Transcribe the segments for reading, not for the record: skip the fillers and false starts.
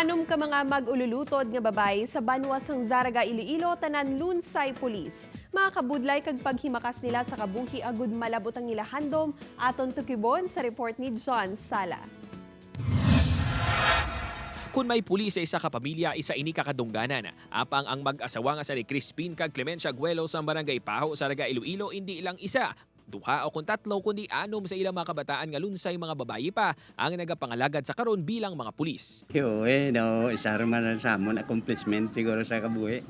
Anom ka mga mag-ululutod nga babay sa banwasang Zaraga, Iloilo, tanan lunsay pulis. Mga kabudlay kag paghimakas nila sa kabuhi agud malabot ang ilahandom aton tukibon sa report ni John Sala. Kung may pulis sa isa ka pamilya, isa ini kakadungganan. Apang ang mag-asawa nga sa ni Crispin kag Clemencia Guelo sa barangay Paho, Zaraga, Iloilo, hindi lang isa. Duha o kung tatlo kundi anom sa ilang mga kabataan nga lunsay mga babayi pa ang nagapangalagad sa karon bilang mga pulis. Isa man sa amon accomplishment siguro sa kabuhi.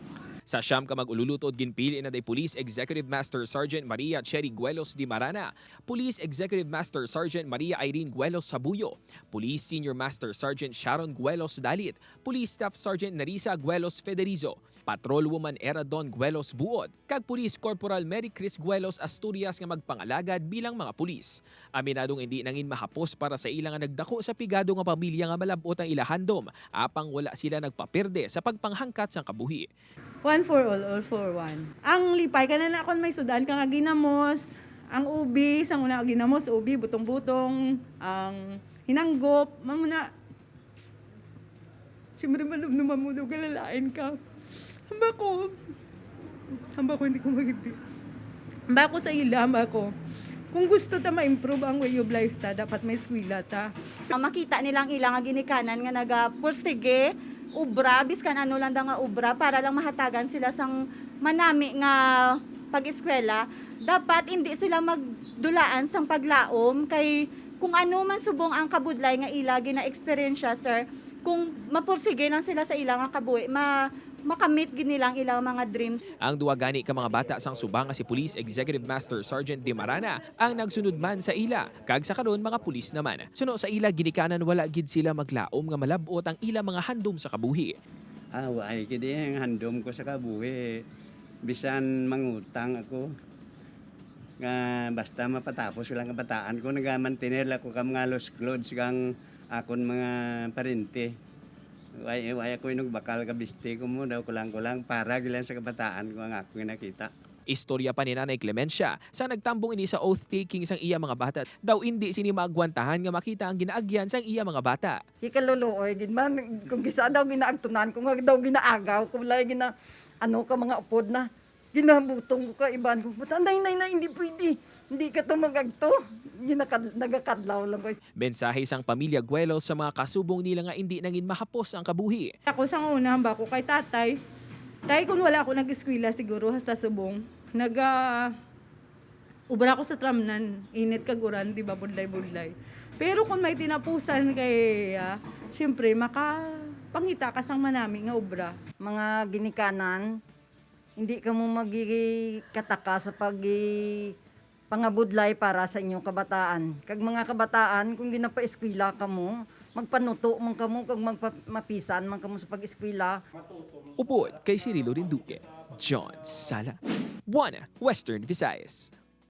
Sa siyam ka mag-ululutod ginpili na day Police Executive Master Sergeant Maria Cherry Guelos Di Marana, Police Executive Master Sergeant Maria Irene Guelos Sabuyo, Police Senior Master Sergeant Sharon Guelos Dalit, Police Staff Sergeant Narisa Guelos Federizo, Patrol Woman Era Don Guelos Buod, kag Police Corporal Mary Chris Guelos Asturias nga magpangalagad bilang mga pulis. Aminadong hindi nangin mahapos para sa ilang nga nagdako sa pigado nga pamilya nga malabot ang ilahandom, apang wala sila nagpaperde sa pagpanghangkat sa kabuhi. One for all for one. Ang lipay ka na akon may sudan ka nga ginamos, ang ubi, sang una ginamos, ubi, butong-butong, ang hinanggop, mamuna. Siyempre malumnuman mo daw kalalain ka. Hamba ko hindi ko magibi. Hamba ko sa ila, hamba ko. Kung gusto ta ma-improve ang way of life ta, dapat may eskwela ta. Makita nilang ilang ginikanan nga nagapursige, ubra, biskan ano lang nga ubra, para lang mahatagan sila sang manami nga pag-eskwela. Dapat hindi sila magdulaan sang paglaom, kay kung ano man subong ang kabudlay nga ila gina-experience, sir, kung mapursige lang sila sa ilang nga kabuhi, makamit ginilang ilang mga dreams. Ang duwa gani ka mga bata sang subang nga si Police Executive Master Sergeant Di Marana ang nagsunod man sa ila, kag sa karon mga pulis naman. Suno sa ila ginikanan wala gid sila maglaom nga malabot ang ila mga handom sa kabuhi. Ay kidi ang handom ko sa kabuhi. Bisan mangutang ako. Nga basta mapatapos ko lang kabataan ko, nagamantinel ako ka mga lost clothes kang akon mga parente. Way ako inugbakal ka biste ko mo daw kulang para gilan sa kabataan ko ang ako nakita. Istorya pa ni Nanay Clemencia sa nagtambong ini sa oath-taking sang iya mga bata. Daw hindi sini maagwantahan nga makita ang ginaagyan sang iya mga bata. Ikaluluoy, gid man, kung gisa daw ginaagtunan, kung daw ginaagaw, kung wala gina, ka mga upod na, ginabutong ko ka, iban ko, nay, hindi pwede. Hindi ka ito magagto. Nagakadlaw lang ko. Mensahe sang pamilya Guelos sa mga kasubong nila nga hindi nangin mahapos ang kabuhi. Ako sang una, hamba ko kay tatay. Tay, kung wala ako nag-eskwela siguro hasta subong, ubra ko sa tramnan, init kaguran, di ba, budlay-budlay. Pero kung may tinapusan kay, siyempre, makapangita ka sang manami nga ubra. Mga ginikanan, hindi ka mo magigikataka sa pangabudlay para sa inyong kabataan. Kag mga kabataan, kung ginapa-eskwela ka mo, magpanuto man ka mo, kag magmapisan man ka mo sa pag-eskwela. Upod kay Cirilo Rinduque, John Sala, Buana, Western Visayas.